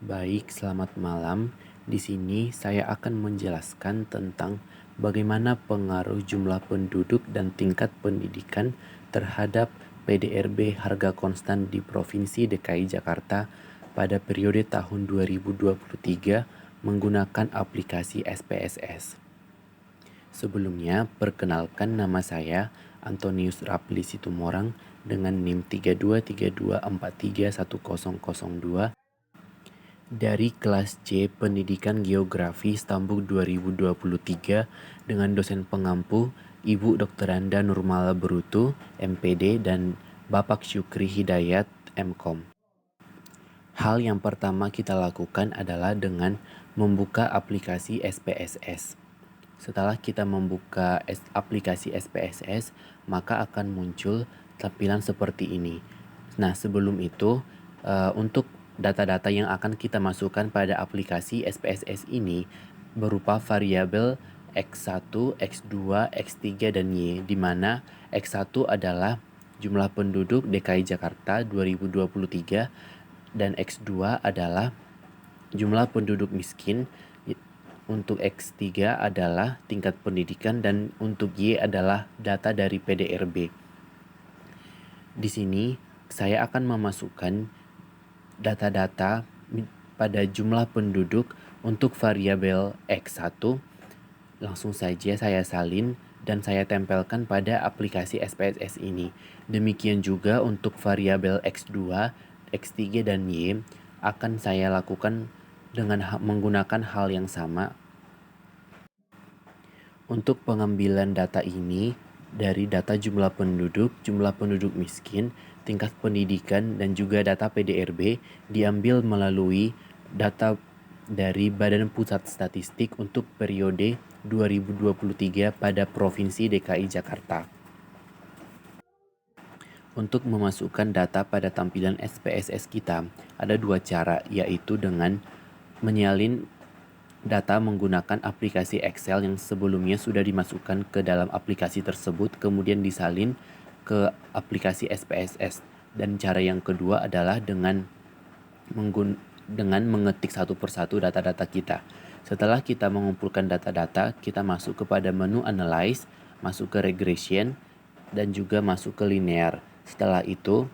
Baik, selamat malam. Di sini saya akan menjelaskan tentang bagaimana pengaruh jumlah penduduk dan tingkat pendidikan terhadap PDRB harga konstan di Provinsi DKI Jakarta pada periode tahun 2023 menggunakan aplikasi SPSS. Sebelumnya, perkenalkan nama saya Antonius Rapli Situmorang dengan NIM 3232431002 dari kelas C Pendidikan Geografi Stambuk 2023 dengan dosen pengampu Ibu Dokteranda Nurmala Berutu, MPD, dan Bapak Syukri Hidayat, MKom. Hal yang pertama kita lakukan adalah dengan membuka aplikasi SPSS. Setelah kita membuka aplikasi SPSS, maka akan muncul tampilan seperti ini. Nah, sebelum itu, untuk data-data yang akan kita masukkan pada aplikasi SPSS ini berupa variabel X1, X2, X3, dan Y, di mana X1 adalah jumlah penduduk DKI Jakarta 2023 dan X2 adalah jumlah penduduk miskin. Untuk X3 adalah tingkat pendidikan dan untuk Y adalah data dari PDRB. Di sini saya akan memasukkan data-data pada jumlah penduduk untuk variabel X1. Langsung saja saya salin dan saya tempelkan pada aplikasi SPSS ini. Demikian juga untuk variabel X2, X3, dan Y akan saya lakukan dengan menggunakan hal yang sama. Untuk pengambilan data ini dari data jumlah penduduk miskin, tingkat pendidikan, dan juga data PDRB diambil melalui data dari Badan Pusat Statistik untuk periode 2023 pada Provinsi DKI Jakarta. Untuk memasukkan data pada tampilan SPSS kita, ada dua cara, yaitu dengan menyalin data menggunakan aplikasi Excel yang sebelumnya sudah dimasukkan ke dalam aplikasi tersebut, kemudian disalin ke aplikasi SPSS. Dan cara yang kedua adalah dengan mengetik satu persatu data-data kita. Setelah kita mengumpulkan data-data, kita masuk kepada menu Analyze, masuk ke Regression, dan juga masuk ke Linear. Setelah itu,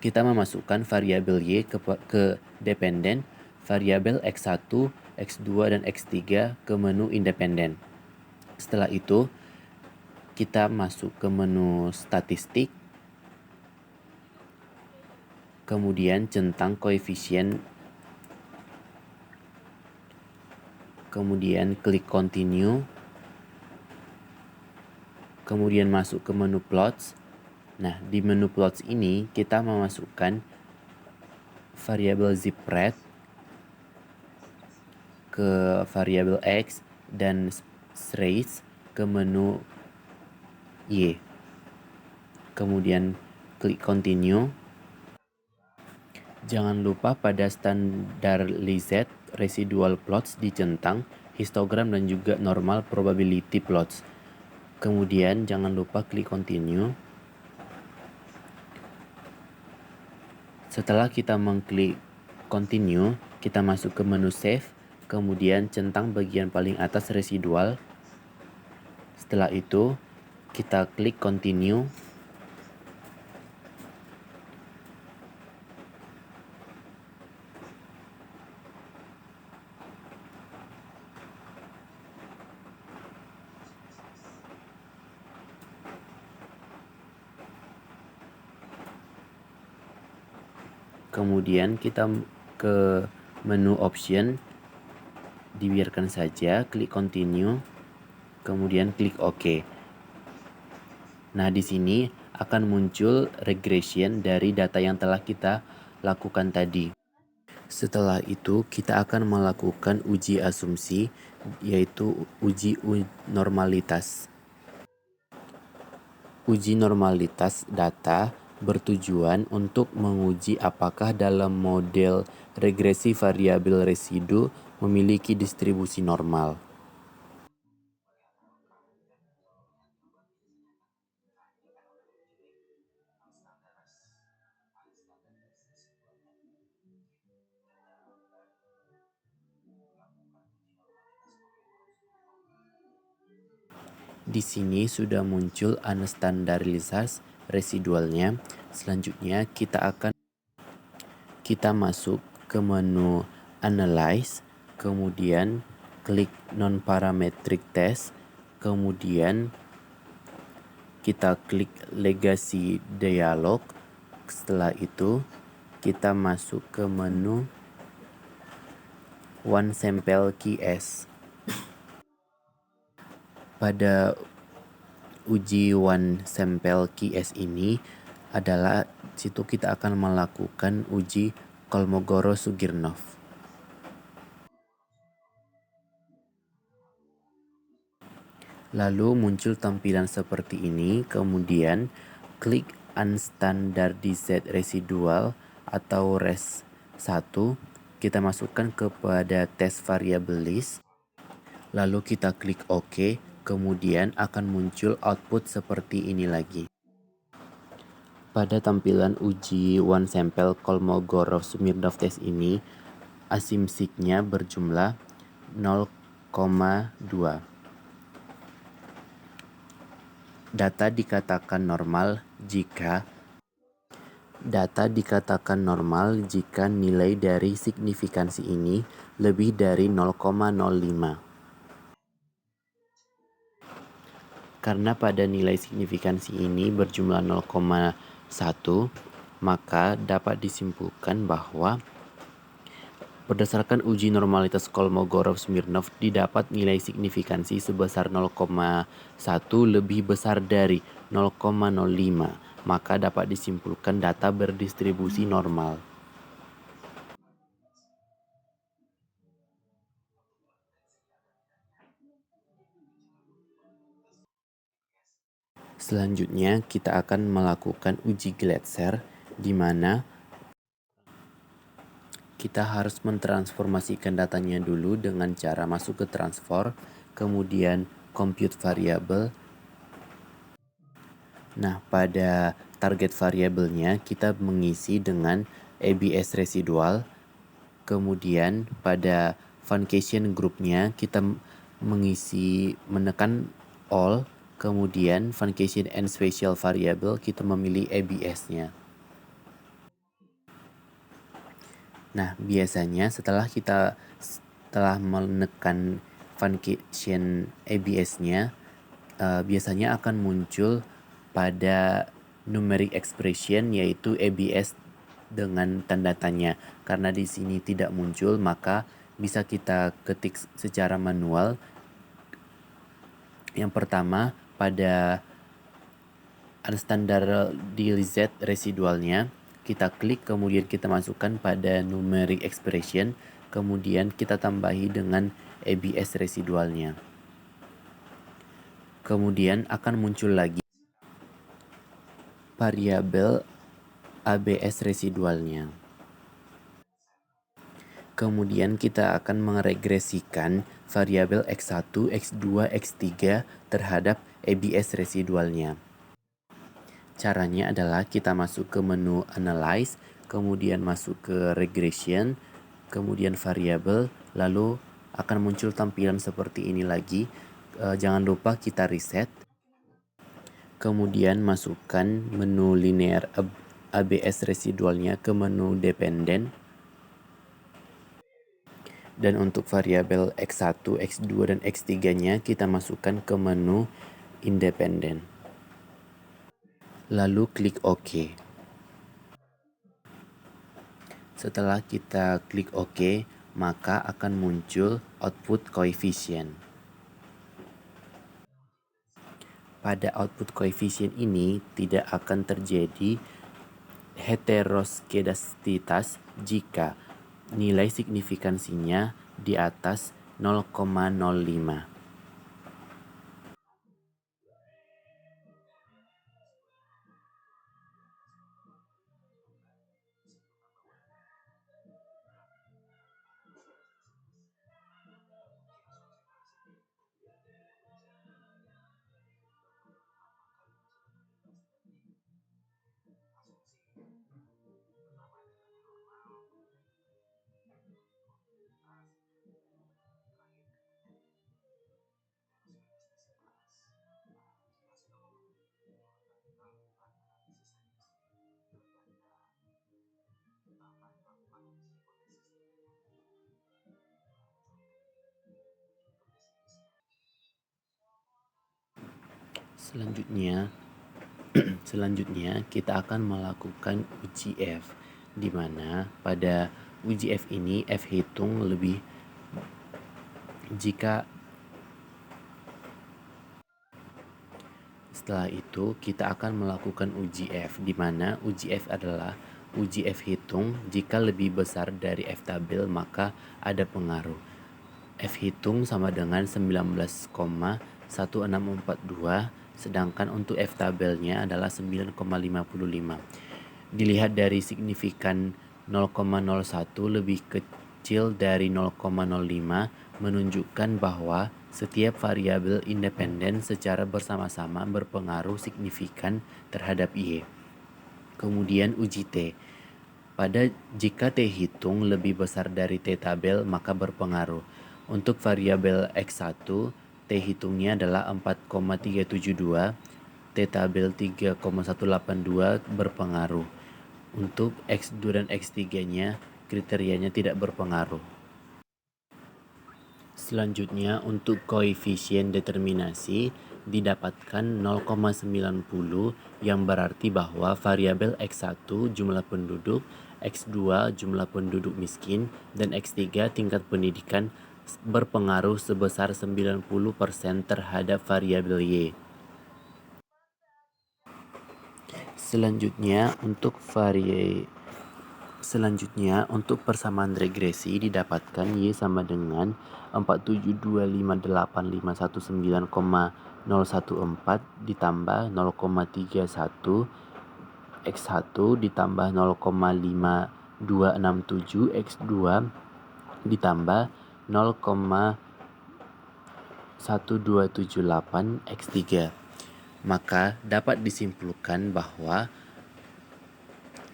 kita memasukkan variabel Y ke dependen, variabel X1, X2, dan X3 ke menu independen. Setelah itu, kita masuk ke menu statistik, kemudian centang koefisien, kemudian klik continue, kemudian masuk ke menu plots. Nah, di menu plots ini kita memasukkan variabel zipRet ke variabel X dan trace ke menu Y. Kemudian klik continue. Jangan lupa pada standardized residual plots dicentang, histogram, dan juga normal probability plots. Kemudian jangan lupa klik continue. Setelah kita mengklik continue, kita masuk ke menu save, kemudian centang bagian paling atas residual. Setelah itu, kita klik continue. Kemudian kita ke menu option, dibiarkan saja, klik continue, kemudian klik OK. Nah, di sini akan muncul regression dari data yang telah kita lakukan tadi. Setelah itu, kita akan melakukan uji asumsi, yaitu uji normalitas. Uji normalitas data bertujuan untuk menguji apakah dalam model regresi variabel residu memiliki distribusi normal. Di sini sudah muncul unstandarized residualnya. Selanjutnya kita masuk ke menu Analyze, kemudian klik Non-Parametric Test, kemudian kita klik Legacy Dialog. Setelah itu kita masuk ke menu One Sample QS. Pada uji One Sample QS ini adalah situ kita akan melakukan uji Kolmogorov-Smirnov. Lalu muncul tampilan seperti ini, kemudian klik Unstandardized Residual atau RES1, kita masukkan kepada test variable list, lalu kita klik OK, kemudian akan muncul output seperti ini lagi. Pada tampilan uji One Sample Kolmogorov-Smirnov test ini, asimsiknya berjumlah 0,2. Data dikatakan normal jika nilai dari signifikansi ini lebih dari 0,05. Karena pada nilai signifikansi ini berjumlah 0,1, maka dapat disimpulkan bahwa berdasarkan uji normalitas Kolmogorov-Smirnov didapat nilai signifikansi sebesar 0,1 lebih besar dari 0,05, maka dapat disimpulkan data berdistribusi normal. Selanjutnya kita akan melakukan uji Gletser, di mana kita harus mentransformasikan datanya dulu dengan cara masuk ke transform, kemudian compute variable. Nah, pada target variabelnya kita mengisi dengan ABS residual, kemudian pada function groupnya kita menekan all, kemudian function and special variable kita memilih ABS-nya. Nah, biasanya setelah menekan function ABS-nya, biasanya akan muncul pada numeric expression yaitu ABS dengan tanda tanya. Karena di sini tidak muncul, maka bisa kita ketik secara manual. Yang pertama, pada unstandardized residualnya, kita klik, kemudian kita masukkan pada numeric expression, kemudian kita tambahi dengan ABS residualnya. Kemudian akan muncul lagi variabel ABS residualnya. Kemudian kita akan meregresikan variabel X1, X2, X3 terhadap ABS residualnya. Caranya adalah kita masuk ke menu Analyze, kemudian masuk ke Regression, kemudian Variable, lalu akan muncul tampilan seperti ini lagi. Jangan lupa kita reset. Kemudian masukkan menu Linear ABS residualnya ke menu Dependent. Dan untuk variabel X1, X2, dan X3-nya kita masukkan ke menu Independent. Lalu klik OK. Setelah kita klik OK, maka akan muncul output coefficient. Pada output coefficient ini tidak akan terjadi heteroskedastisitas jika nilai signifikansinya di atas 0,05. Selanjutnya kita akan melakukan uji F, di mana pada uji F ini F hitung lebih jika setelah itu kita akan melakukan uji F, di mana uji F adalah uji F hitung jika lebih besar dari F tabel maka ada pengaruh. F hitung sama dengan 19,1642, sedangkan untuk F tabelnya adalah 9,55. Dilihat dari signifikan 0,01 lebih kecil dari 0,05 menunjukkan bahwa setiap variabel independen secara bersama-sama berpengaruh signifikan terhadap Y. Kemudian uji T. Jika T hitung lebih besar dari T tabel maka berpengaruh. Untuk variabel X1, T hitungnya adalah 4,372, T tabel 3,182 berpengaruh. Untuk X2 dan X3-nya, kriterianya tidak berpengaruh. Selanjutnya, untuk koefisien determinasi didapatkan 0,90 yang berarti bahwa variabel X1 jumlah penduduk, X2 jumlah penduduk miskin, dan X3 tingkat pendidikan berpengaruh sebesar 90% terhadap variabel Y. Selanjutnya untuk persamaan regresi didapatkan Y sama dengan 47258519014 ditambah 0,31 X1 ditambah 0,5267 X2 ditambah 0,1278 X3. Maka dapat disimpulkan bahwa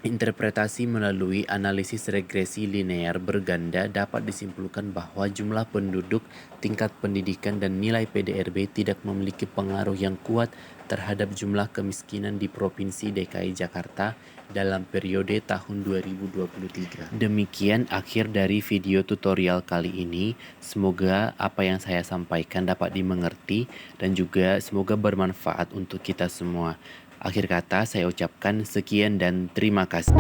interpretasi melalui analisis regresi linear berganda dapat disimpulkan bahwa jumlah penduduk, tingkat pendidikan, dan nilai PDRB tidak memiliki pengaruh yang kuat terhadap jumlah kemiskinan di Provinsi DKI Jakarta dalam periode tahun 2023. Demikian akhir dari video tutorial kali ini. Semoga apa yang saya sampaikan dapat dimengerti dan juga semoga bermanfaat untuk kita semua. Akhir kata saya ucapkan sekian dan terima kasih.